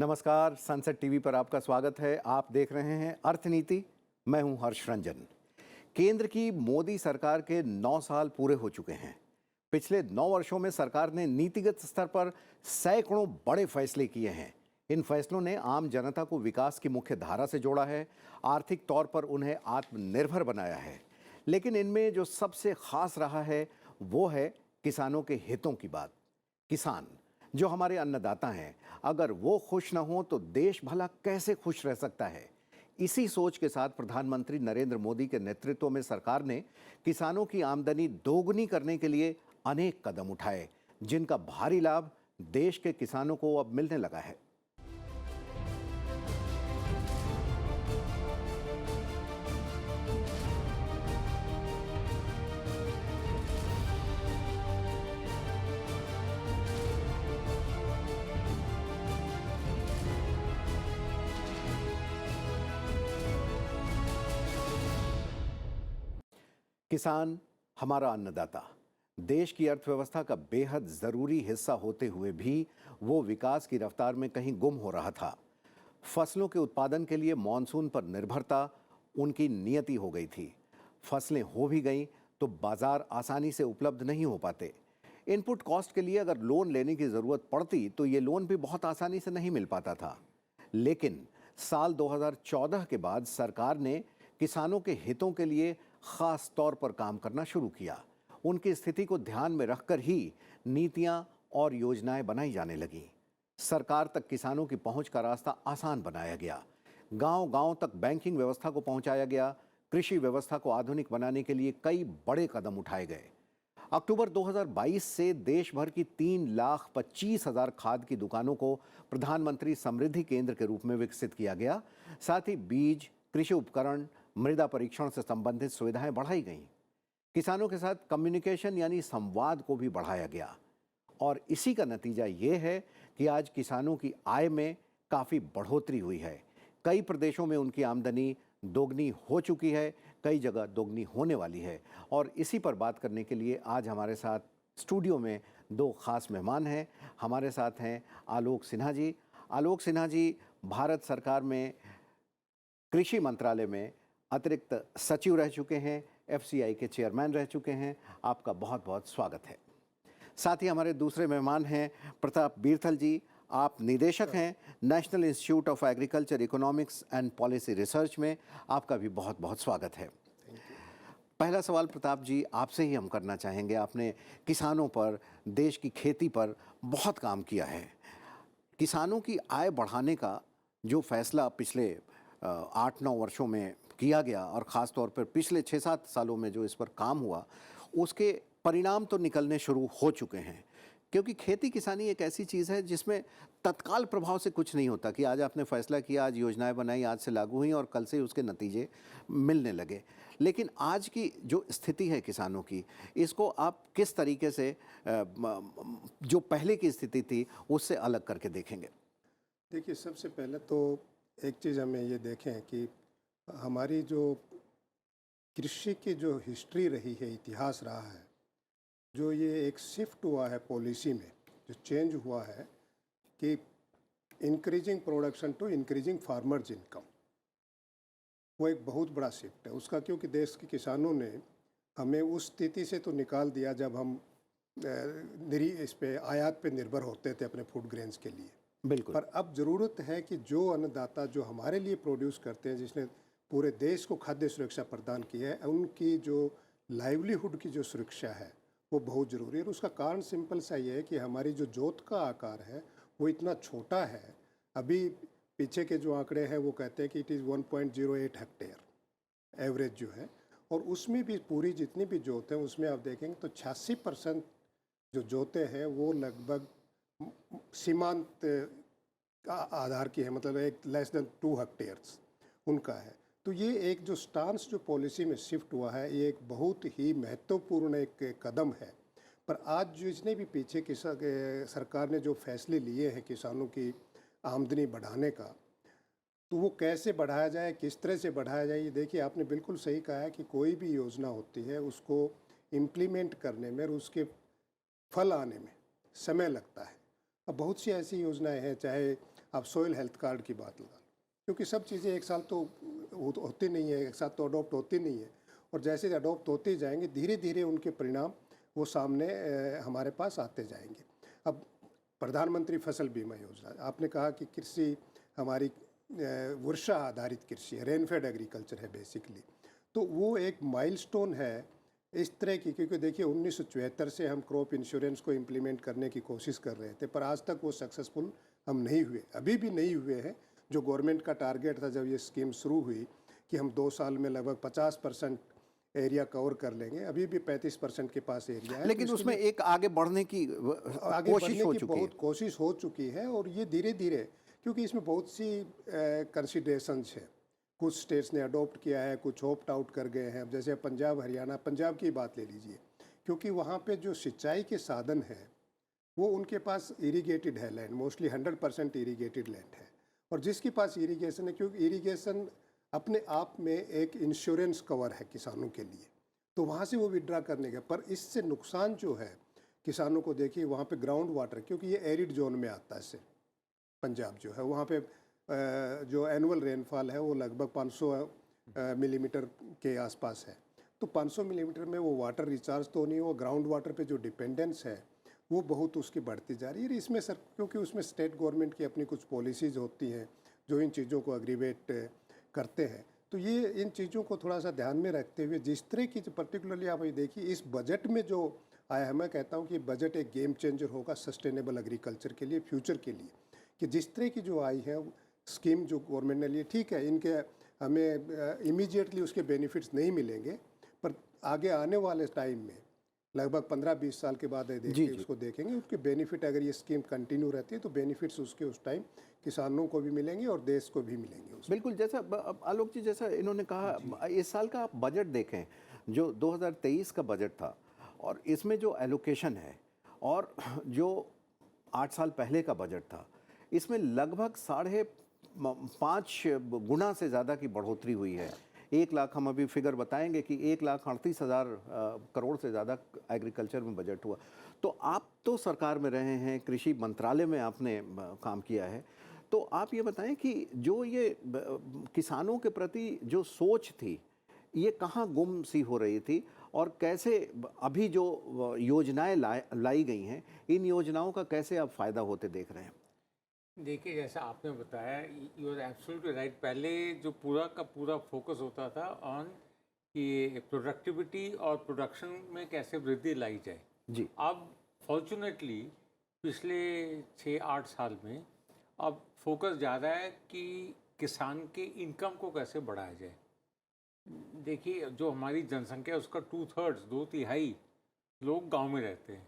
नमस्कार, sunset TV पर आपका स्वागत है। आप देख रहे हैं अर्थनीति। मैं हूं हर्ष रंजन। केंद्र की मोदी सरकार के 9 साल पूरे हो चुके हैं। पिछले 9 वर्षों में सरकार ने नीतिगत स्तर पर सैकड़ों बड़े फैसले किए हैं। इन फैसलों ने आम जनता को विकास की मुख्य धारा से जोड़ा है, आर्थिक तौर पर उन्हें आत्मनिर्भर बनाया है। लेकिन इनमें जो सबसे खास रहा है वो है किसानों के हितों की बात। किसान जो हमारे अन्नदाता हैं, अगर वो खुश न हो तो देश भला कैसे खुश रह सकता है। इसी सोच के साथ प्रधानमंत्री नरेंद्र मोदी के नेतृत्व में सरकार ने किसानों की आमदनी दोगुनी करने के लिए अनेक कदम उठाए, जिनका भारी लाभ देश के किसानों को अब मिलने लगा है। किसान हमारा अन्नदाता, देश की अर्थव्यवस्था का बेहद जरूरी हिस्सा होते हुए भी वो विकास की रफ्तार में कहीं गुम हो रहा था। फसलों के उत्पादन के लिए मॉनसून पर निर्भरता उनकी नियति हो गई थी। फसलें हो भी गईं तो बाजार आसानी से उपलब्ध नहीं हो पाते। इनपुट कॉस्ट के लिए अगर लोन लेने की ज़रूरत पड़ती तो ये लोन भी बहुत आसानी से नहीं मिल पाता था। लेकिन साल 2014 के बाद सरकार ने किसानों के हितों के लिए खास तौर पर काम करना शुरू किया। उनकी स्थिति को ध्यान में रखकर ही नीतियां और योजनाएं बनाई जाने लगीं। सरकार तक किसानों की पहुंच का रास्ता आसान बनाया गया। गांव-गांव तक बैंकिंग व्यवस्था को पहुंचाया गया। कृषि व्यवस्था को आधुनिक बनाने के लिए कई बड़े कदम उठाए गए। अक्टूबर 2022 से देश भर की 3,25,000 खाद की दुकानों को प्रधानमंत्री समृद्धि केंद्र के रूप में विकसित किया गया। साथ ही बीज, कृषि उपकरण, मृदा परीक्षण से संबंधित सुविधाएं बढ़ाई गईं। किसानों के साथ कम्युनिकेशन यानी संवाद को भी बढ़ाया गया। और इसी का नतीजा ये है कि आज किसानों की आय में काफ़ी बढ़ोतरी हुई है। कई प्रदेशों में उनकी आमदनी दोगुनी हो चुकी है, कई जगह दोगुनी होने वाली है। और इसी पर बात करने के लिए आज हमारे साथ स्टूडियो में दो खास मेहमान हैं। हमारे साथ हैं आलोक सिन्हा जी। आलोक सिन्हा जी भारत सरकार में कृषि मंत्रालय में अतिरिक्त सचिव रह चुके हैं, एफसीआई के चेयरमैन रह चुके हैं। आपका बहुत बहुत स्वागत है। साथ ही हमारे दूसरे मेहमान हैं प्रताप बीरथल जी। आप निदेशक हैं national institute of agriculture economics and policy research में। आपका भी बहुत बहुत स्वागत है। पहला सवाल प्रताप जी आपसे ही हम करना चाहेंगे। आपने किसानों पर, देश की खेती पर बहुत काम किया है। किसानों की आय बढ़ाने का जो फैसला पिछले 8-9 वर्षों में किया गया और ख़ास तौर पर पिछले 6-7 सालों में जो इस पर काम हुआ, उसके परिणाम तो निकलने शुरू हो चुके हैं। क्योंकि खेती किसानी एक ऐसी चीज़ है जिसमें तत्काल प्रभाव से कुछ नहीं होता कि आज आपने फैसला किया, आज योजनाएं बनाई, आज से लागू हुई और कल से उसके नतीजे मिलने लगे। लेकिन आज की जो स्थिति है किसानों की, इसको आप किस तरीके से जो पहले की स्थिति थी उससे अलग करके देखेंगे? देखिए, सबसे पहले तो एक चीज़ हमें ये देखें कि हमारी जो कृषि की जो हिस्ट्री रही है, इतिहास रहा है, जो ये एक शिफ्ट हुआ है पॉलिसी में, जो चेंज हुआ है कि increasing production to increasing farmers income, वो एक बहुत बड़ा शिफ्ट है उसका। क्योंकि देश के किसानों ने हमें उस स्थिति से तो निकाल दिया जब हम इस पे आयात पे निर्भर होते थे अपने फूड ग्रेन्स के लिए। बिल्कुल। पर अब ज़रूरत है कि जो अन्नदाता जो हमारे लिए प्रोड्यूस करते हैं, जिसने पूरे देश को खाद्य सुरक्षा प्रदान की है, उनकी जो लाइवलीहुड की जो सुरक्षा है वो बहुत ज़रूरी है। और उसका कारण सिंपल सा ये है कि हमारी जो जोत का आकार है वो इतना छोटा है। अभी पीछे के जो आंकड़े हैं वो कहते हैं कि इट इज़ 1.08 हेक्टेयर एवरेज जो है, और उसमें भी पूरी जितनी भी जोत है उसमें आप देखेंगे तो 86% जो जोतें हैं वो लगभग सीमांत का आधार की है, मतलब एक लेस देन 2 हेक्टेयर्स उनका है। तो ये एक जो स्टांस जो पॉलिसी में शिफ्ट हुआ है, ये एक बहुत ही महत्वपूर्ण एक कदम है। पर आज जो इसने भी पीछे सरकार ने जो फैसले लिए हैं किसानों की आमदनी बढ़ाने का, तो वो कैसे बढ़ाया जाए, किस तरह से बढ़ाया जाए, ये देखिए आपने बिल्कुल सही कहा है कि कोई भी योजना होती है उसको इम्प्लीमेंट करने में और उसके फल आने में समय लगता है। अब बहुत सी ऐसी योजनाएं हैं, चाहे आप सॉइल हेल्थ कार्ड की बात लगा लो, क्योंकि सब चीज़ें एक साल तो होती नहीं है, एक साथ तो अडॉप्ट होती नहीं है, और जैसे अडॉप्ट होते जाएंगे धीरे धीरे उनके परिणाम वो सामने हमारे पास आते जाएंगे। अब प्रधानमंत्री फसल बीमा योजना, आपने कहा कि कृषि हमारी वर्षा आधारित कृषि है, रेनफेड एग्रीकल्चर है बेसिकली, तो वो एक माइलस्टोन है इस तरह की, क्योंकि देखिए 1974 से हम क्रॉप इंश्योरेंस को इम्प्लीमेंट करने की कोशिश कर रहे थे, पर आज तक वो सक्सेसफुल हम नहीं हुए, अभी भी नहीं हुए हैं। जो गवर्नमेंट का टारगेट था जब ये स्कीम शुरू हुई कि हम 2 साल में लगभग 50% एरिया कवर कर लेंगे, अभी भी 35% के पास एरिया है। लेकिन तो उसमें एक आगे बढ़ने की आगे कोशिश बढ़ने हो की चुकी है। बहुत कोशिश हो चुकी है, और ये धीरे धीरे, क्योंकि इसमें बहुत सी कंसिडरेशंस है, कुछ स्टेट्स ने अडॉप्ट किया है, कुछ ऑप्ट आउट कर गए हैं। अब जैसे पंजाब हरियाणा, पंजाब की बात ले लीजिए, क्योंकि वहाँ पे जो सिंचाई के साधन है वो उनके पास इरिगेटेड है लैंड, मोस्टली 100% इरिगेटेड लैंड है, और जिसके पास इरिगेशन है, क्योंकि इरिगेशन अपने आप में एक इंश्योरेंस कवर है किसानों के लिए, तो वहाँ से वो विड्रा करने का। पर इससे नुकसान जो है किसानों को, देखिए वहाँ पे ग्राउंड वाटर, क्योंकि ये एरिड जोन में आता है, सिर्फ पंजाब जो है वहाँ पे जो एनुअल रेनफॉल है वो लगभग 500 मिलीमीटर के आसपास है, तो 500 मिलीमीटर में वो वाटर रिचार्ज तो नहीं, वो ग्राउंड वाटर पे जो डिपेंडेंस है वो बहुत उसकी बढ़ती जा रही है। इसमें सर, क्योंकि उसमें स्टेट गवर्नमेंट की अपनी कुछ पॉलिसीज़ होती हैं जो इन चीज़ों को एग्रीवेट करते हैं, तो ये इन चीज़ों को थोड़ा सा ध्यान में रखते हुए जिस तरह की, पर्टिकुलरली आप ये देखिए इस बजट में जो आया है, मैं कहता हूँ कि बजट एक गेम चेंजर होगा सस्टेनेबल एग्रीकल्चर के लिए, फ्यूचर के लिए, कि जिस तरह की जो आई है स्कीम जो गवर्नमेंट ने लिए, ठीक है, इनके हमें इमीडिएटली उसके बेनिफिट्स नहीं मिलेंगे, पर आगे आने वाले टाइम में लगभग 15-20 साल के बाद उसको देखेंगे, उसके बेनिफिट, अगर ये स्कीम कंटिन्यू रहती है तो बेनिफिट्स उसके उस टाइम किसानों को भी मिलेंगे और देश को भी मिलेंगे उसमें। बिल्कुल, जैसा आलोक जी, जैसा इन्होंने कहा, इस साल का आप बजट देखें जो 2023 का बजट था, और इसमें जो एलोकेशन है और जो 8 साल पहले का बजट था, इसमें लगभग 5.5 गुना से ज़्यादा की बढ़ोतरी हुई है। 1 लाख, हम अभी फिगर बताएंगे कि 1,38,000 करोड़ से ज़्यादा एग्रीकल्चर में बजट हुआ। तो आप तो सरकार में रहे हैं, कृषि मंत्रालय में आपने काम किया है, तो आप ये बताएं कि जो ये किसानों के प्रति जो सोच थी, ये कहाँ गुम सी हो रही थी, और कैसे अभी जो योजनाएं लाई गई हैं, इन योजनाओं का कैसे आप फ़ायदा होते देख रहे हैं? देखिए, जैसा आपने बताया, यू आर एब्सोल्युटली राइट। पहले जो पूरा का पूरा फोकस होता था ऑन कि प्रोडक्टिविटी और प्रोडक्शन में कैसे वृद्धि लाई जाए जी। अब फॉर्चुनेटली पिछले 6-8 साल में अब फोकस ज़्यादा है कि किसान के इनकम को कैसे बढ़ाया जाए। देखिए, जो हमारी जनसंख्या है उसका 2/3, 2/3 लोग गांव में रहते हैं,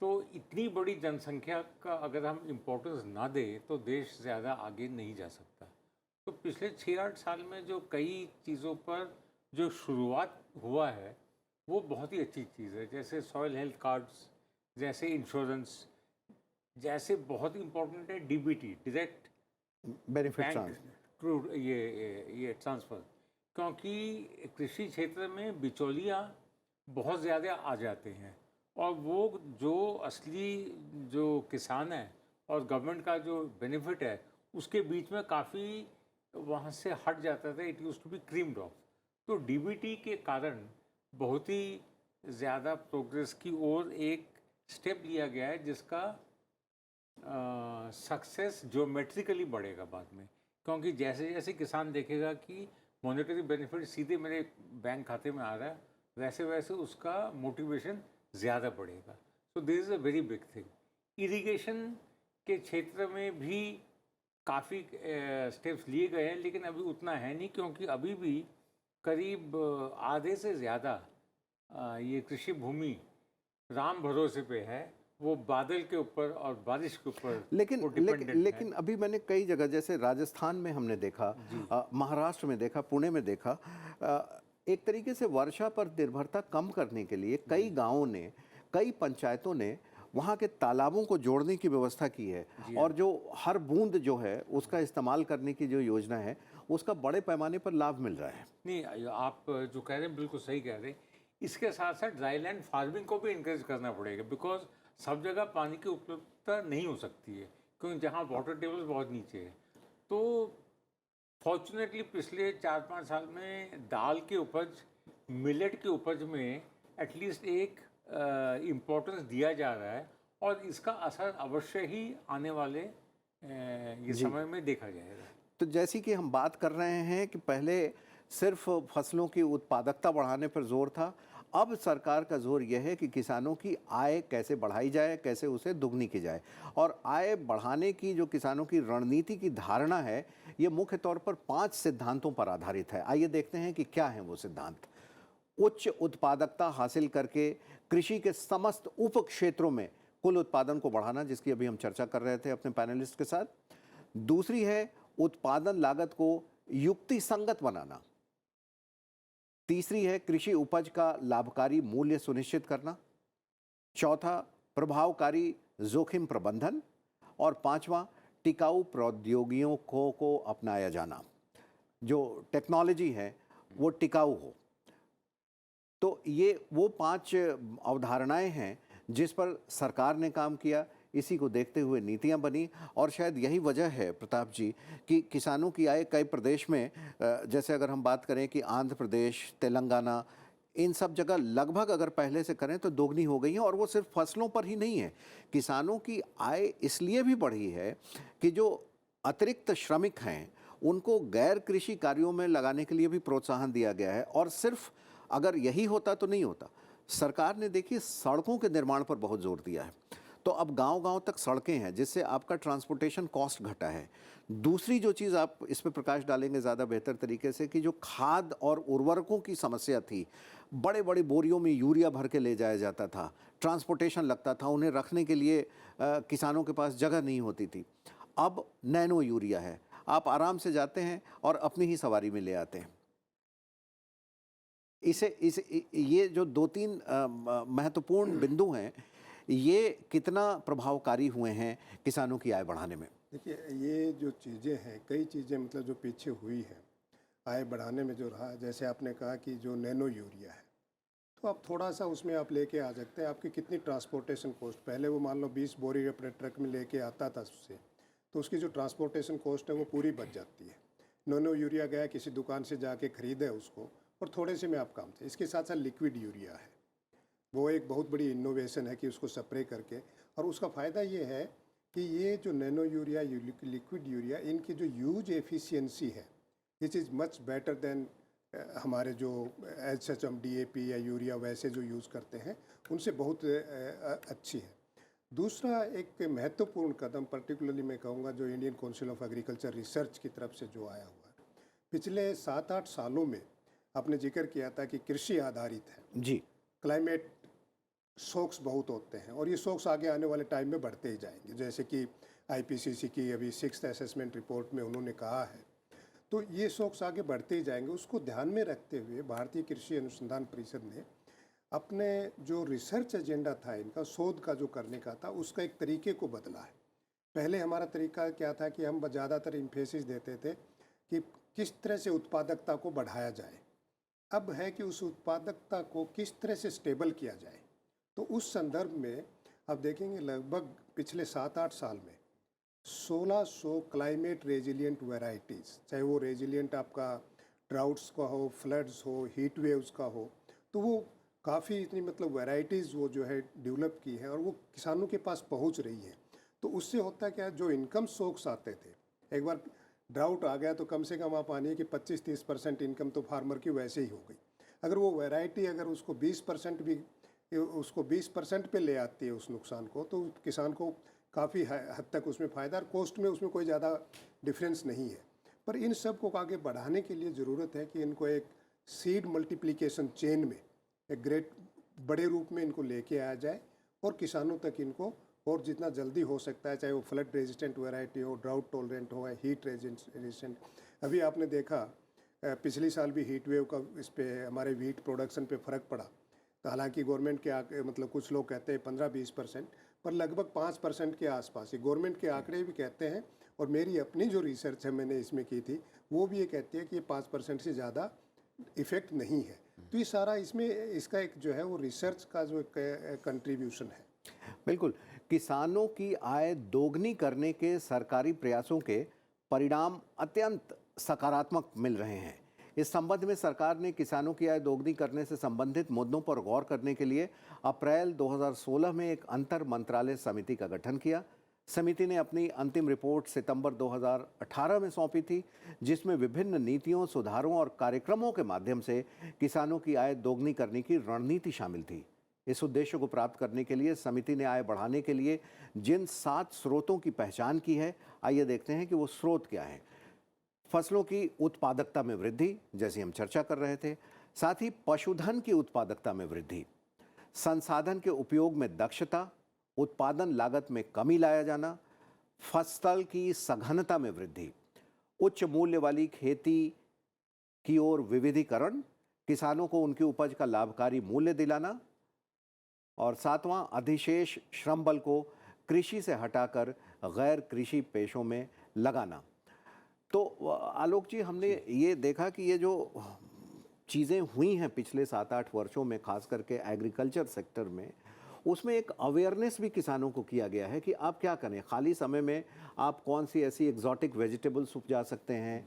तो इतनी बड़ी जनसंख्या का अगर हम इम्पोर्टेंस ना दें तो देश ज़्यादा आगे नहीं जा सकता। तो पिछले 6-8 साल में जो कई चीज़ों पर जो शुरुआत हुआ है वो बहुत ही अच्छी चीज़ है, जैसे सॉइल हेल्थ कार्ड्स, जैसे इंश्योरेंस, जैसे बहुत इम्पोर्टेंट है डीबीटी, डायरेक्ट बेनिफिट बैंक ये ट्रांसफ़र, क्योंकि कृषि क्षेत्र में बिचौलियाँ बहुत ज़्यादा आ जाते हैं, और वो जो असली जो किसान है और गवर्नमेंट का जो बेनिफिट है उसके बीच में काफ़ी वहाँ से हट जाता था। It use to be creamed off. तो डीबीटी के कारण बहुत ही ज़्यादा प्रोग्रेस की ओर एक स्टेप लिया गया है, जिसका सक्सेस ज्योमेट्रिकली बढ़ेगा बाद में, क्योंकि जैसे जैसे किसान देखेगा कि मॉनेटरी बेनिफिट सीधे मेरे बैंक खाते में आ रहा है, वैसे वैसे उसका मोटिवेशन ज़्यादा बढ़ेगा। So this is a very big thing. Irrigation के क्षेत्र में भी काफ़ी स्टेप्स लिए गए हैं, लेकिन अभी उतना है नहीं, क्योंकि अभी भी करीब आधे से ज़्यादा ये कृषि भूमि राम भरोसे पे है, वो बादल के ऊपर और बारिश के ऊपर लेकिन अभी मैंने कई जगह, जैसे राजस्थान में हमने देखा, महाराष्ट्र में देखा, पुणे में देखा, एक तरीके से वर्षा पर निर्भरता कम करने के लिए कई गांवों ने, कई पंचायतों ने वहाँ के तालाबों को जोड़ने की व्यवस्था की है, और जो हर बूंद जो है उसका इस्तेमाल करने की जो योजना है उसका बड़े पैमाने पर लाभ मिल रहा है। नहीं, आप जो कह रहे हैं बिल्कुल सही कह रहे हैं। इसके साथ साथ ड्राईलैंड फार्मिंग को भी इंकरेज करना पड़ेगा, बिकॉज सब जगह पानी की उपलब्धता नहीं हो सकती है, क्योंकि जहाँ वाटर टेबल बहुत नीचे है। तो फॉर्चुनेटली पिछले 4-5 साल में दाल की उपज, मिलेट की उपज में एटलीस्ट एक इम्पोर्टेंस दिया जा रहा है, और इसका असर अवश्य ही आने वाले ये जी। समय में देखा जाएगा। तो जैसी कि हम बात कर रहे हैं कि पहले सिर्फ फसलों की उत्पादकता बढ़ाने पर जोर था, अब सरकार का जोर यह है कि किसानों की आय कैसे बढ़ाई जाए, कैसे उसे दुगनी की जाए। और आय बढ़ाने की जो किसानों की रणनीति की धारणा है, ये मुख्य तौर पर 5 सिद्धांतों पर आधारित है। आइए देखते हैं कि क्या हैं वो सिद्धांत। उच्च उत्पादकता हासिल करके कृषि के समस्त उप क्षेत्रों में कुल उत्पादन को बढ़ाना, जिसकी अभी हम चर्चा कर रहे थे अपने पैनलिस्ट के साथ। दूसरी है उत्पादन लागत को युक्ति संगत बनाना। तीसरी है कृषि उपज का लाभकारी मूल्य सुनिश्चित करना। चौथा, प्रभावकारी जोखिम प्रबंधन। और पांचवा, टिकाऊ प्रौद्योगिकियों को अपनाया जाना, जो टेक्नोलॉजी है वो टिकाऊ हो। तो ये वो 5 अवधारणाएं हैं जिस पर सरकार ने काम किया, इसी को देखते हुए नीतियां बनी। और शायद यही वजह है प्रताप जी कि किसानों की आय कई प्रदेश में, जैसे अगर हम बात करें कि आंध्र प्रदेश, तेलंगाना, इन सब जगह लगभग अगर पहले से करें तो दोगुनी हो गई है। और वो सिर्फ फसलों पर ही नहीं है, किसानों की आय इसलिए भी बढ़ी है कि जो अतिरिक्त श्रमिक हैं उनको गैर कृषि कार्यों में लगाने के लिए भी प्रोत्साहन दिया गया है। और सिर्फ अगर यही होता तो नहीं होता, सरकार ने देखिए सड़कों के निर्माण पर बहुत जोर दिया है। तो अब गांव-गांव तक सड़कें हैं, जिससे आपका ट्रांसपोर्टेशन कॉस्ट घटा है। दूसरी जो चीज़ आप इस पे प्रकाश डालेंगे ज़्यादा बेहतर तरीके से, कि जो खाद और उर्वरकों की समस्या थी, बड़े-बड़े बोरियों में यूरिया भर के ले जाया जाता था, ट्रांसपोर्टेशन लगता था, उन्हें रखने के लिए किसानों के पास जगह नहीं होती थी। अब नैनो यूरिया है, आप आराम से जाते हैं और अपनी ही सवारी में ले आते हैं। ये जो 2-3 महत्वपूर्ण बिंदु हैं, ये कितना प्रभावकारी हुए हैं किसानों की आय बढ़ाने में? देखिए, ये जो चीज़ें हैं, कई चीज़ें मतलब जो पीछे हुई हैं आय बढ़ाने में जो रहा, जैसे आपने कहा कि जो नैनो यूरिया है, तो आप थोड़ा-सा उसमें आप लेके आ सकते हैं। आपकी कितनी ट्रांसपोर्टेशन कॉस्ट, पहले वो मान लो 20 बोरी अपने ट्रक में लेके आता था उससे, तो उसकी जो ट्रांसपोर्टेशन कॉस्ट है वो पूरी बच जाती है। नैनो यूरिया गया, किसी दुकान से जाके खरीदे उसको, और थोड़े से में आप काम थे। इसके साथ-साथ लिक्विड यूरिया है, वो एक बहुत बड़ी इनोवेशन है कि उसको स्प्रे करके, और उसका फ़ायदा ये है कि ये जो नैनो यूरिया, लिक्विड यूरिया, इनकी जो यूज एफिशिएंसी है, this is much better than हमारे जो एज सच हम डीएपी या यूरिया वैसे जो यूज़ करते हैं, उनसे बहुत अच्छी है। दूसरा एक महत्वपूर्ण कदम, पर्टिकुलरली मैं कहूँगा, जो Indian council of agriculture research की तरफ से जो आया हुआ है, पिछले 7-8 सालों में आपने जिक्र किया था कि कृषि आधारित है, जी। क्लाइमेट शॉक्स बहुत होते हैं, और ये शॉक्स आगे आने वाले टाइम में बढ़ते ही जाएंगे, जैसे कि आईपीसीसी की अभी 6th असेसमेंट रिपोर्ट में उन्होंने कहा है। तो ये शॉक्स आगे बढ़ते ही जाएंगे। उसको ध्यान में रखते हुए भारतीय कृषि अनुसंधान परिषद ने अपने जो रिसर्च एजेंडा था, इनका शोध का जो करने का था, उसका एक तरीके को बदला है। पहले हमारा तरीका क्या था कि हम ज़्यादातर इम्फेसिस देते थे कि किस तरह से उत्पादकता को बढ़ाया जाए। अब है कि उस उत्पादकता को किस तरह से स्टेबल किया जाए। तो उस संदर्भ में आप देखेंगे लगभग पिछले 7-8 साल में 1600 क्लाइमेट रेजिलिएंट वैरायटीज़, चाहे वो रेजिलिएंट आपका ड्राउट्स का हो, फ्लड्स हो, हीट वेव्स का हो, तो वो काफ़ी इतनी मतलब वैरायटीज़ वो जो है डेवलप की है, और वो किसानों के पास पहुंच रही है। तो उससे होता क्या है, जो इनकम सोर्स आते थे, एक बार ड्राउट आ गया तो कम से कम आप मानिए कि 25-30% इनकम तो फार्मर की वैसे ही हो गई। अगर वो वैरायटी अगर उसको 20% भी, उसको 20% पे ले आती है उस नुकसान को, तो किसान को काफ़ी हद तक उसमें फ़ायदा, और कॉस्ट में उसमें कोई ज़्यादा डिफरेंस नहीं है। पर इन सब को आगे बढ़ाने के लिए ज़रूरत है कि इनको एक सीड मल्टीप्लिकेशन चेन में एक ग्रेट बड़े रूप में इनको लेके आया जाए, और किसानों तक इनको और जितना जल्दी हो सकता है, चाहे वो फ्लड रेजिस्टेंट वैरायटी हो, ड्राउट टॉलरेंट हो, या हीट रेजिस्टेंट। अभी आपने देखा पिछले साल भी हीट वेव का इस पे हमारे वीट प्रोडक्शन पे फ़र्क पड़ा। तो हालांकि गवर्नमेंट के मतलब कुछ लोग कहते हैं 15-20%, पर लगभग 5% के आसपास, ये गवर्नमेंट के आंकड़े भी कहते हैं, और मेरी अपनी जो रिसर्च है मैंने इसमें की थी, वो भी ये कहती है कि ये 5% से ज़्यादा इफ़ेक्ट नहीं है। तो ये सारा इसमें इसका एक जो है वो रिसर्च का जो एक कंट्रीब्यूशन है। बिल्कुल, किसानों की आय दोगुनी करने के सरकारी प्रयासों के परिणाम अत्यंत सकारात्मक मिल रहे हैं। इस संबंध में सरकार ने किसानों की आय दोगुनी करने से संबंधित मुद्दों पर गौर करने के लिए अप्रैल 2016 में एक अंतर मंत्रालय समिति का गठन किया। समिति ने अपनी अंतिम रिपोर्ट सितंबर 2018 में सौंपी थी, जिसमें विभिन्न नीतियों, सुधारों और कार्यक्रमों के माध्यम से किसानों की आय दोगुनी करने की रणनीति शामिल थी। इस उद्देश्य को प्राप्त करने के लिए समिति ने आय बढ़ाने के लिए जिन 7 स्रोतों की पहचान की है, आइए देखते हैं कि वो स्रोत क्या है। फसलों की उत्पादकता में वृद्धि, जैसे हम चर्चा कर रहे थे, साथ ही पशुधन की उत्पादकता में वृद्धि, संसाधन के उपयोग में दक्षता, उत्पादन लागत में कमी लाया जाना, फसल की सघनता में वृद्धि, उच्च मूल्य वाली खेती की ओर विविधीकरण, किसानों को उनकी उपज का लाभकारी मूल्य दिलाना, और 7वां अधिशेष श्रम बल को कृषि से हटाकर गैर कृषि पेशों में लगाना। तो आलोक जी, हमने ये देखा कि ये जो चीज़ें हुई हैं पिछले 7-8 वर्षों में, खास करके एग्रीकल्चर सेक्टर में, उसमें एक अवेयरनेस भी किसानों को किया गया है कि आप क्या करें, खाली समय में आप कौन सी ऐसी एग्जॉटिक वेजिटेबल्स उपजा सकते हैं,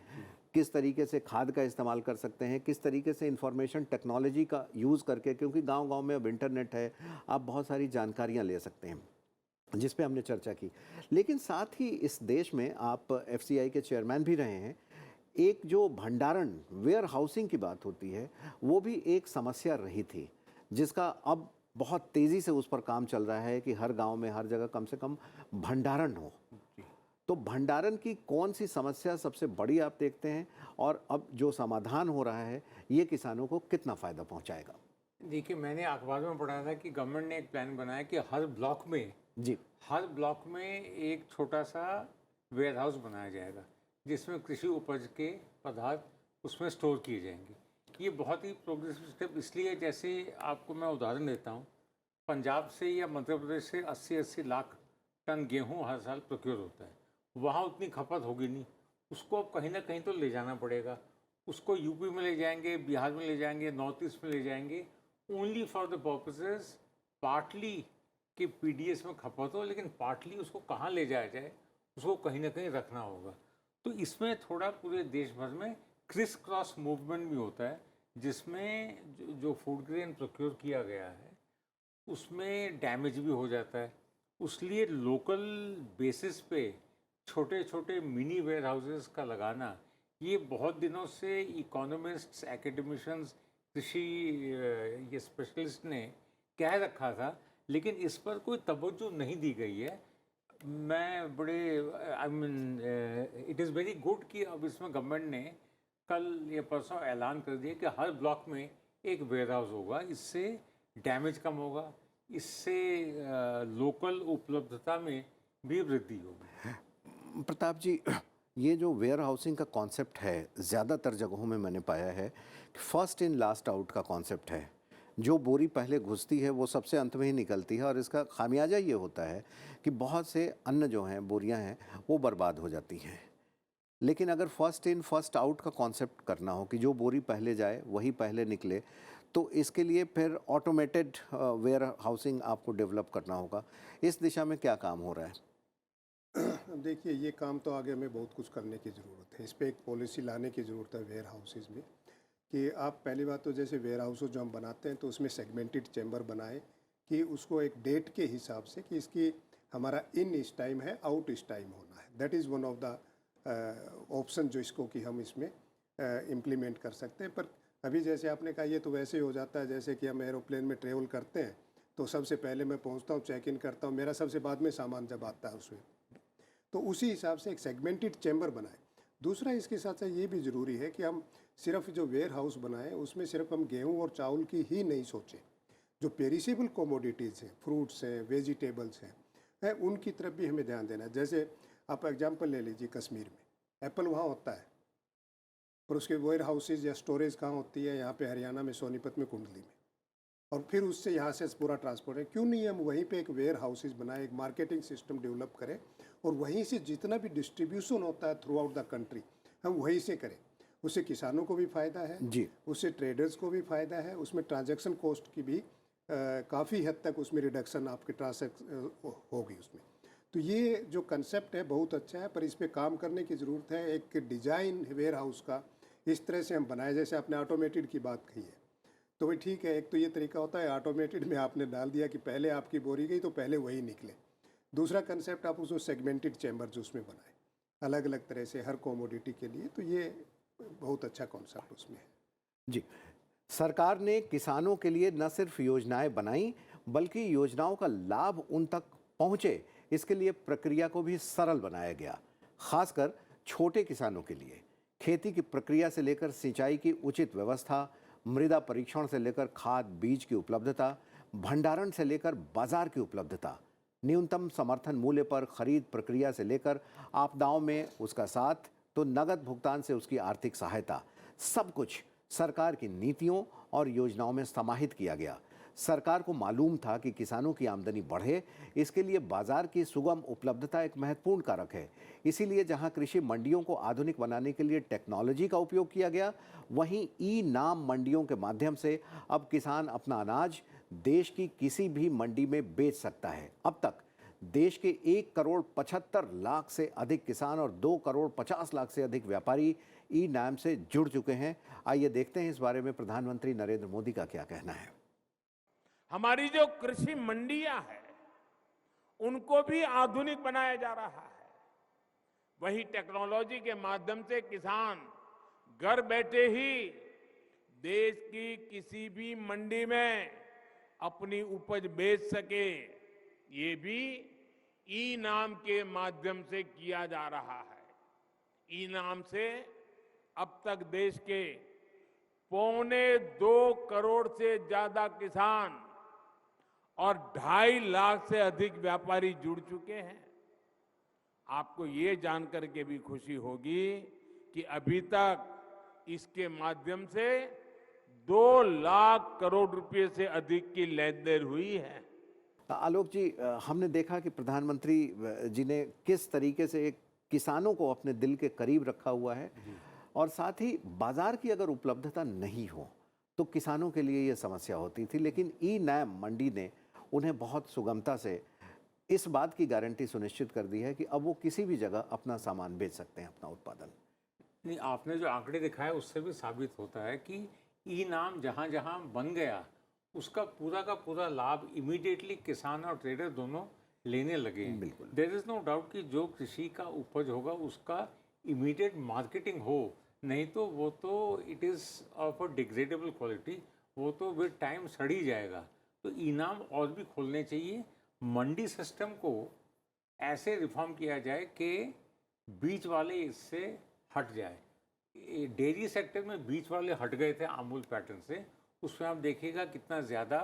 किस तरीके से खाद का इस्तेमाल कर सकते हैं, किस तरीके से इंफॉर्मेशन टेक्नोलॉजी का यूज़ करके, क्योंकि गांव-गांव में अब इंटरनेट है, आप बहुत सारी जानकारियां ले सकते हैं, जिस पे हमने चर्चा की। लेकिन साथ ही इस देश में आप एफसीआई के चेयरमैन भी रहे हैं। एक जो भंडारण, वेयर हाउसिंग की बात होती है, वो भी एक समस्या रही थी, जिसका अब बहुत तेज़ी से उस पर काम चल रहा है कि हर गांव में, हर जगह कम से कम भंडारण हो। तो भंडारण की कौन सी समस्या सबसे बड़ी आप देखते हैं, और अब जो समाधान हो रहा है ये किसानों को कितना फ़ायदा पहुंचाएगा? देखिए, मैंने अखबार में पढ़ा था कि गवर्नमेंट ने एक प्लान बनाया कि हर ब्लॉक में एक छोटा सा वेयर हाउस बनाया जाएगा, जिसमें कृषि उपज के पदार्थ उसमें स्टोर किए जाएंगे। ये बहुत ही प्रोग्रेसिव स्टेप इसलिए है, जैसे आपको मैं उदाहरण देता हूँ, पंजाब से या मध्य प्रदेश से 80-80 लाख टन गेहूँ हर साल प्रोक्योर होता है। वहाँ उतनी खपत होगी नहीं, उसको अब कहीं ना कहीं तो ले जाना पड़ेगा। उसको यूपी में ले जाएंगे, बिहार में ले जाएंगे, नॉर्थ ईस्ट में ले जाएंगे, only for the purposes partly कि पीडीएस में खपत हो, लेकिन पार्टली उसको कहाँ ले जाया जाए, उसको कहीं ना कहीं रखना होगा। तो इसमें थोड़ा पूरे देश भर में क्रिस क्रॉस मूवमेंट भी होता है, जिसमें जो फूड ग्रेन प्रोक्योर किया गया है उसमें डैमेज भी हो जाता है। उसलिए लोकल बेसिस पे छोटे छोटे मिनी वेयर हाउसेस का लगाना, ये बहुत दिनों से इकोनॉमिस्ट्स, एकेडमिशियंस, कृषि ये स्पेशलिस्ट ने कह रखा था, लेकिन इस पर कोई तवज्जो नहीं दी गई है। मैं बड़े I mean it is very good कि अब इसमें गवर्नमेंट ने कल या परसों ऐलान कर दिया कि हर ब्लॉक में एक वेयर हाउस होगा। इससे डैमेज कम होगा, इससे लोकल उपलब्धता में भी वृद्धि होगी। प्रताप जी, ये जो वेयर हाउसिंग का कॉन्सेप्ट है, ज़्यादातर जगहों में मैंने पाया है कि फर्स्ट इन लास्ट आउट का कॉन्सेप्ट है। जो बोरी पहले घुसती है वो सबसे अंत में ही निकलती है, और इसका खामियाजा ये होता है कि बहुत से अन्न जो हैं, बोरियां हैं, वो बर्बाद हो जाती हैं। लेकिन अगर फर्स्ट इन फर्स्ट आउट का कॉन्सेप्ट करना हो कि जो बोरी पहले जाए वही पहले निकले, तो इसके लिए फिर ऑटोमेटेड वेयर हाउसिंग आपको डेवलप करना होगा। इस दिशा में क्या काम हो रहा है? देखिए, ये काम तो आगे हमें बहुत कुछ करने की ज़रूरत है। इस पे एक पॉलिसी लाने की ज़रूरत है वेयर हाउसेज़ में, कि आप पहली बात तो जैसे वेयर हाउस जो हम बनाते हैं तो उसमें सेगमेंटेड चैम्बर बनाएं, कि उसको एक डेट के हिसाब से कि इसकी हमारा इन इस टाइम है, आउट इस टाइम होना है। That is one of the option जो इसको कि हम इसमें इम्प्लीमेंट कर सकते हैं। पर अभी जैसे आपने कहा, ये तो वैसे ही हो जाता है जैसे कि हम एरोप्लेन में ट्रेवल करते हैं तो सबसे पहले मैं पहुंचता हूं, चेक इन करता हूं, मेरा सबसे बाद में सामान जब आता है उसमें, तो उसी हिसाब से एक सेगमेंटेड चैम्बर बनाए। दूसरा, इसके साथ साथ ये भी ज़रूरी है कि हम सिर्फ जो वेयर हाउस बनाएं उसमें सिर्फ हम गेहूं और चावल की ही नहीं सोचें। जो पेरिसेबल कमोडिटीज़ हैं, फ्रूट्स हैं, वेजिटेबल्स हैं, उनकी तरफ भी हमें ध्यान देना है। जैसे आप एग्जांपल ले लीजिए, कश्मीर में एप्पल वहाँ होता है, पर उसके वेयर हाउसेज या स्टोरेज कहाँ होती है? यहाँ पे हरियाणा में सोनीपत में, कुंडली में, और फिर उससे यहाँ से पूरा ट्रांसपोर्ट है। क्यों नहीं हम वहीं पे एक वेयर हाउसेज बनाएं, एक मार्केटिंग सिस्टम डेवलप करें, और वहीं से जितना भी डिस्ट्रीब्यूशन होता है थ्रू आउट द कंट्री हम वहीं से करें। उससे किसानों को भी फ़ायदा है जी, उससे ट्रेडर्स को भी फ़ायदा है, उसमें ट्रांजैक्शन कॉस्ट की भी काफ़ी हद तक उसमें रिडक्शन आपके होगी उसमें। तो ये जो कंसेप्ट है बहुत अच्छा है, पर इस पे काम करने की ज़रूरत है। एक डिज़ाइन वेयर हाउस का इस तरह से हम बनाए, जैसे आपने ऑटोमेटेड की बात कही है, तो भाई ठीक है, एक तो ये तरीका होता है ऑटोमेटेड में आपने डाल दिया कि पहले आपकी बोरी गई तो पहले वही निकले। दूसरा कंसेप्ट आप उसको सेगमेंटेड चैम्बर जो उसमें बनाए अलग अलग तरह से हर कॉमोडिटी के लिए, तो ये बहुत अच्छा कॉन्सेप्ट उसमें है। जी, सरकार ने किसानों के लिए न सिर्फ योजनाएं बनाई, बल्कि योजनाओं का लाभ उन तक पहुंचे, इसके लिए प्रक्रिया को भी सरल बनाया गया। खासकर छोटे किसानों के लिए खेती की प्रक्रिया से लेकर सिंचाई की उचित व्यवस्था, मृदा परीक्षण से लेकर खाद बीज की उपलब्धता, भंडारण से लेकर बाजार की उपलब्धता, न्यूनतम समर्थन मूल्य पर खरीद प्रक्रिया से लेकर आपदाओं में उसका साथ, तो नगद भुगतान से उसकी आर्थिक सहायता, सब कुछ सरकार की नीतियों और योजनाओं में समाहित किया गया। सरकार को मालूम था कि किसानों की आमदनी बढ़े, इसके लिए बाजार की सुगम उपलब्धता एक महत्वपूर्ण कारक है। इसीलिए जहां कृषि मंडियों को आधुनिक बनाने के लिए टेक्नोलॉजी का उपयोग किया गया, वहीं ई नाम मंडियों के माध्यम से अब किसान अपना अनाज देश की किसी भी मंडी में बेच सकता है। अब तक देश के 1,75,00,000 से अधिक किसान और 2,50,00,000 से अधिक व्यापारी ई नाम से जुड़ चुके हैं। आइए देखते हैं इस बारे में प्रधानमंत्री नरेंद्र मोदी का क्या कहना है। हमारी जो कृषि मंडियां हैं उनको भी आधुनिक बनाया जा रहा है। वही टेक्नोलॉजी के माध्यम से किसान घर बैठे ही देश की किसी भी मंडी में अपनी उपज बेच सके, ये भी ई नाम के माध्यम से किया जा रहा है। ई नाम से अब तक देश के 2.25 करोड़ से ज्यादा किसान और 2.5 लाख से अधिक व्यापारी जुड़ चुके हैं। आपको ये जानकर के भी खुशी होगी कि अभी तक इसके माध्यम से 2 लाख करोड़ रुपए से अधिक की लेन देन हुई है। आलोक जी, हमने देखा कि प्रधानमंत्री जी ने किस तरीके से एक किसानों को अपने दिल के करीब रखा हुआ है, और साथ ही बाजार की अगर उपलब्धता नहीं हो तो किसानों के लिए ये समस्या होती थी, लेकिन ई नाम मंडी ने उन्हें बहुत सुगमता से इस बात की गारंटी सुनिश्चित कर दी है कि अब वो किसी भी जगह अपना सामान बेच सकते हैं, अपना उत्पादन। नहीं, आपने जो आंकड़े दिखाए उससे भी साबित होता है कि ई नाम जहाँ जहाँ बन गया उसका पूरा का पूरा लाभ इमीडिएटली किसान और ट्रेडर दोनों लेने लगे हैं। बिल्कुल। देयर इज़ नो डाउट कि जो कृषि का उपज होगा उसका इमीडिएट मार्केटिंग हो, नहीं तो वो तो it is of a degradable quality, वो तो विद टाइम सड़ ही जाएगा। तो इनाम और भी खोलने चाहिए। मंडी सिस्टम को ऐसे रिफॉर्म किया जाए कि बीच वाले इससे हट जाए। डेयरी सेक्टर में बीच वाले हट गए थे अमूल पैटर्न से, उसमें आप देखिएगा कितना ज़्यादा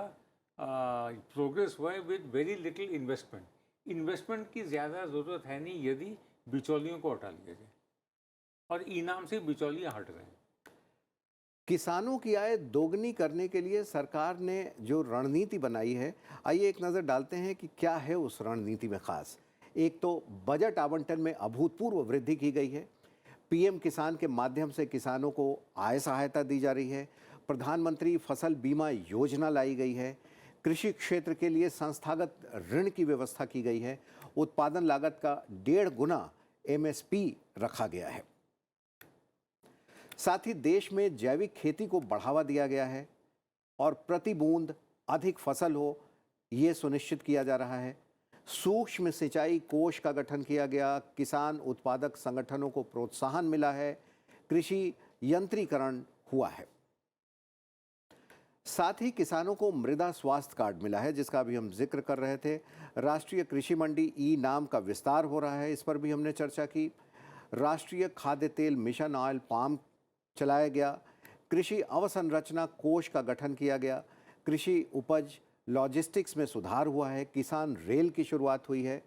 प्रोग्रेस हुआ है with very little investment. Investment की ज़्यादा ज़रूरत है नहीं यदि बिचौलियों को हटा लिया जाए, और इनाम से बिचौलियाँ हट गए। किसानों की आय दोगुनी करने के लिए सरकार ने जो रणनीति बनाई है, आइए एक नज़र डालते हैं कि क्या है उस रणनीति में खास। एक तो बजट आवंटन में अभूतपूर्व वृद्धि की गई है। पीएम किसान के माध्यम से किसानों को आय सहायता दी जा रही है। प्रधानमंत्री फसल बीमा योजना लाई गई है। कृषि क्षेत्र के लिए संस्थागत ऋण की व्यवस्था की गई है। उत्पादन लागत का 1.5 गुना एमएसपी रखा गया है। साथ ही देश में जैविक खेती को बढ़ावा दिया गया है और प्रति बूंद अधिक फसल हो, ये सुनिश्चित किया जा रहा है। सूक्ष्म सिंचाई कोष का गठन किया गया। किसान उत्पादक संगठनों को प्रोत्साहन मिला है। कृषि यंत्रीकरण हुआ है। साथ ही किसानों को मृदा स्वास्थ्य कार्ड मिला है, जिसका भी हम जिक्र कर रहे थे। राष्ट्रीय कृषि मंडी ई नाम का विस्तार हो रहा है, इस पर भी हमने चर्चा की। राष्ट्रीय खाद्य तेल मिशन ऑयल पाम चलाया गया। कृषि अवसंरचना कोष का गठन किया गया। कृषि उपज लॉजिस्टिक्स में सुधार हुआ है। किसान रेल की शुरुआत हुई है।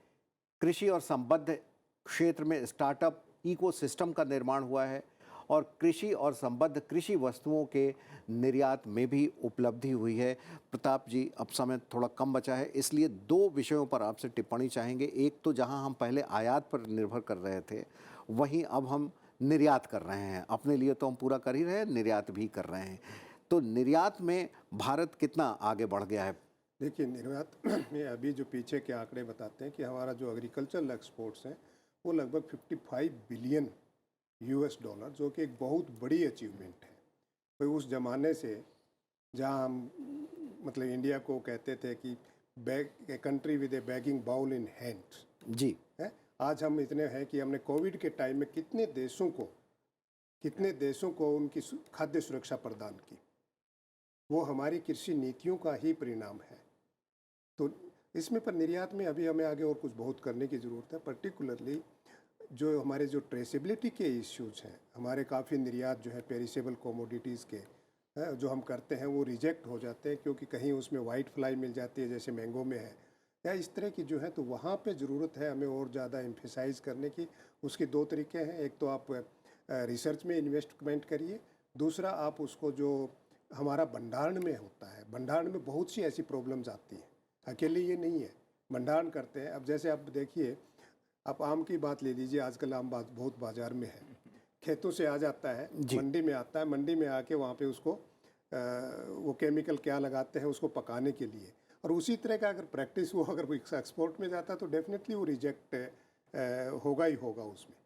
कृषि और संबद्ध क्षेत्र में स्टार्टअप इकोसिस्टम का निर्माण हुआ है और कृषि और संबद्ध कृषि वस्तुओं के निर्यात में भी उपलब्धि हुई है। प्रताप जी, अब समय थोड़ा कम बचा है, इसलिए 2 विषयों पर आपसे टिप्पणी चाहेंगे। एक तो जहां हम पहले आयात पर निर्भर कर रहे थे, वहीं अब हम निर्यात कर रहे हैं। अपने लिए तो हम पूरा कर ही रहे हैं, निर्यात भी कर रहे हैं। तो निर्यात में भारत कितना आगे बढ़ गया है देखिए निर्यात में अभी जो पीछे के आंकड़े बताते हैं कि हमारा जो एग्रीकल्चरल एक्सपोर्ट्स हैं वो लगभग 55 बिलियन यूएस डॉलर, जो कि एक बहुत बड़ी अचीवमेंट है। कोई उस ज़माने से जहां हम मतलब इंडिया को कहते थे कि beg a country with a begging bowl in hand जी। है, आज हम इतने हैं कि हमने कोविड के टाइम में कितने देशों को उनकी खाद्य सुरक्षा प्रदान की, वो हमारी कृषि नीतियों का ही परिणाम है। तो इसमें पर निर्यात में अभी हमें आगे और कुछ बहुत करने की ज़रूरत है। पर्टिकुलरली जो हमारे जो ट्रेसेबिलिटी के इश्यूज हैं, हमारे काफ़ी निर्यात जो है पेरिसेबल कोमोडिटीज़ के जो हम करते हैं वो रिजेक्ट हो जाते हैं, क्योंकि कहीं उसमें वाइट फ्लाई मिल जाती है जैसे मैंगो में है या इस तरह की जो है, तो वहाँ पे ज़रूरत है हमें और ज़्यादा एम्फेसाइज करने की। उसके दो तरीके हैं, एक तो आप रिसर्च में इन्वेस्टमेंट करिए, दूसरा आप उसको जो हमारा भंडारण में होता है, भंडारण में बहुत सी ऐसी प्रॉब्लम्स आती हैं, अकेले ये नहीं है, भंडारण करते हैं। अब जैसे आप देखिए, आप आम की बात ले लीजिए, आजकल आम बहुत बाज़ार में है, खेतों से आ जाता है, मंडी में आता है, मंडी में आके वहाँ पे उसको वो केमिकल क्या लगाते हैं उसको पकाने के लिए, और उसी तरह का अगर प्रैक्टिस वो अगर एक्सपोर्ट में जाता है तो डेफिनेटली वो रिजेक्ट होगा ही होगा उसमें।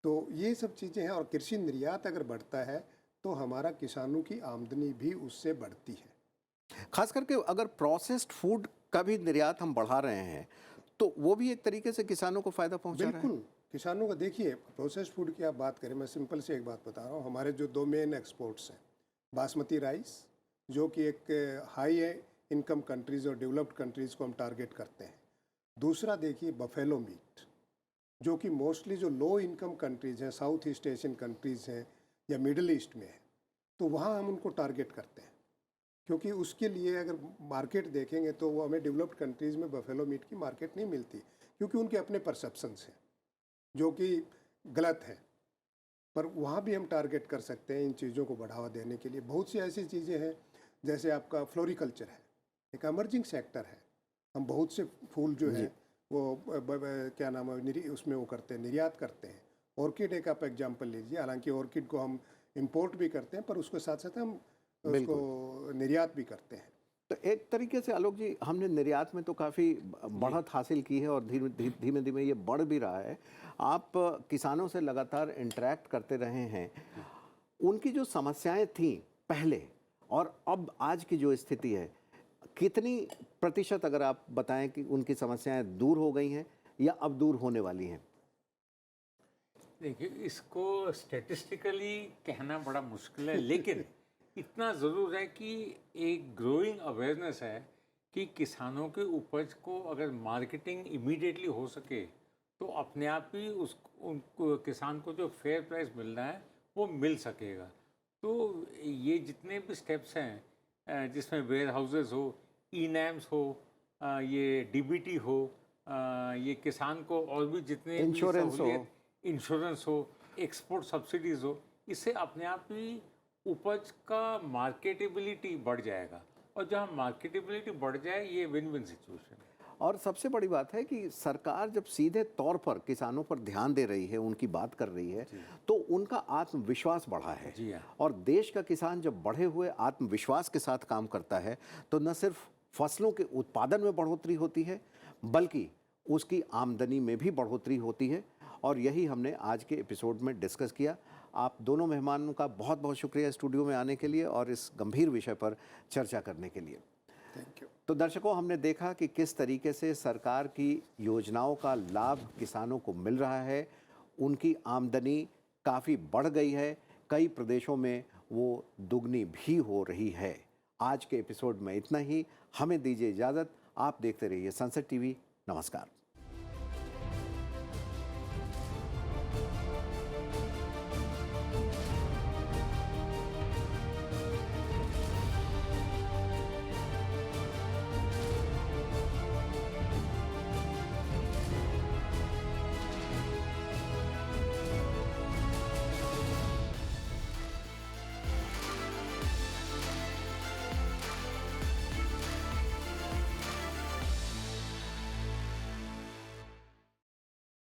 तो ये सब चीज़ें हैं, और कृषि निर्यात अगर बढ़ता है तो हमारा किसानों की आमदनी भी उससे बढ़ती है। खास करके अगर प्रोसेस्ड फूड का भी निर्यात हम बढ़ा रहे हैं तो वो भी एक तरीके से किसानों को फायदा पहुंचा रहा है। बिल्कुल, किसानों का देखिए, प्रोसेस्ड फूड की आप बात करें, मैं सिंपल से एक बात बता रहा हूँ, हमारे जो दो मेन एक्सपोर्ट्स हैं, बासमती राइस जो कि एक हाई इनकम कंट्रीज़ और डेवलप्ड कंट्रीज़ को हम टारगेट करते हैं। दूसरा देखिए बफेलो मीट, जो कि मोस्टली जो लो इनकम कंट्रीज़ हैं, साउथ ईस्ट एशियन कंट्रीज़ हैं या मिडल ईस्ट में है, तो वहाँ हम उनको टारगेट करते हैं, क्योंकि उसके लिए अगर मार्केट देखेंगे तो वो हमें डेवलप्ड कंट्रीज़ में बफेलो मीट की मार्केट नहीं मिलती, क्योंकि उनके अपने परसेप्शंस हैं जो कि गलत है। पर वहाँ भी हम टारगेट कर सकते हैं इन चीज़ों को बढ़ावा देने के लिए। बहुत सी ऐसी चीज़ें हैं, जैसे आपका फ्लोरिकल्चर है, एक एमर्जिंग सेक्टर है, हम बहुत से फूल जो है वो क्या नाम है उसमें वो करते हैं, निर्यात करते हैं। ऑर्किड एक आप एग्जांपल लीजिए, हालांकि ऑर्किड को हम इंपोर्ट भी करते हैं पर उसके साथ साथ हम उसको निर्यात भी करते हैं। तो एक तरीके से आलोक जी, हमने निर्यात में तो काफ़ी बढ़त हासिल की है और धीमे धीमे ये बढ़ भी रहा है। आप किसानों से लगातार इंटरेक्ट करते रहे हैं, उनकी जो समस्याएं थीं पहले और अब आज की जो स्थिति है, कितनी प्रतिशत अगर आप बताएं कि उनकी समस्याएं दूर हो गई हैं या अब दूर होने वाली हैं? देखिए, इसको स्टैटिस्टिकली कहना बड़ा मुश्किल है, लेकिन इतना ज़रूर है कि एक ग्रोइंग अवेयरनेस है कि किसानों के उपज को अगर मार्केटिंग इमीडिएटली हो सके तो अपने आप ही उनको किसान को जो फेयर प्राइस मिलना है वो मिल सकेगा। तो ये जितने भी स्टेप्स हैं, जिसमें वेयर हाउसेस हो, ई नैम्स हो, ये डीबीटी हो, ये किसान को और भी जितने इंश्योरेंस हो, एक्सपोर्ट सब्सिडीज़ हो, इससे अपने आप ही उपज का मार्केटेबिलिटी बढ़ जाएगा, और जहाँ मार्केटेबिलिटी बढ़ जाए ये विन विन सिचुएशन है। और सबसे बड़ी बात है कि सरकार जब सीधे तौर पर किसानों पर ध्यान दे रही है, उनकी बात कर रही है, तो उनका आत्मविश्वास बढ़ा है। जी हाँ। और देश का किसान जब बढ़े हुए आत्मविश्वास के साथ काम करता है तो न सिर्फ फसलों के उत्पादन में बढ़ोतरी होती है बल्कि उसकी आमदनी में भी बढ़ोतरी होती है। और यही हमने आज के एपिसोड में डिस्कस किया। आप दोनों मेहमानों का बहुत बहुत शुक्रिया स्टूडियो में आने के लिए और इस गंभीर विषय पर चर्चा करने के लिए। Thank you. तो दर्शकों, हमने देखा कि किस तरीके से सरकार की योजनाओं का लाभ किसानों को मिल रहा है, उनकी आमदनी काफ़ी बढ़ गई है, कई प्रदेशों में वो दुगनी भी हो रही है। आज के एपिसोड में इतना ही, हमें दीजिए इजाज़त। आप देखते रहिए संसद टीवी। नमस्कार।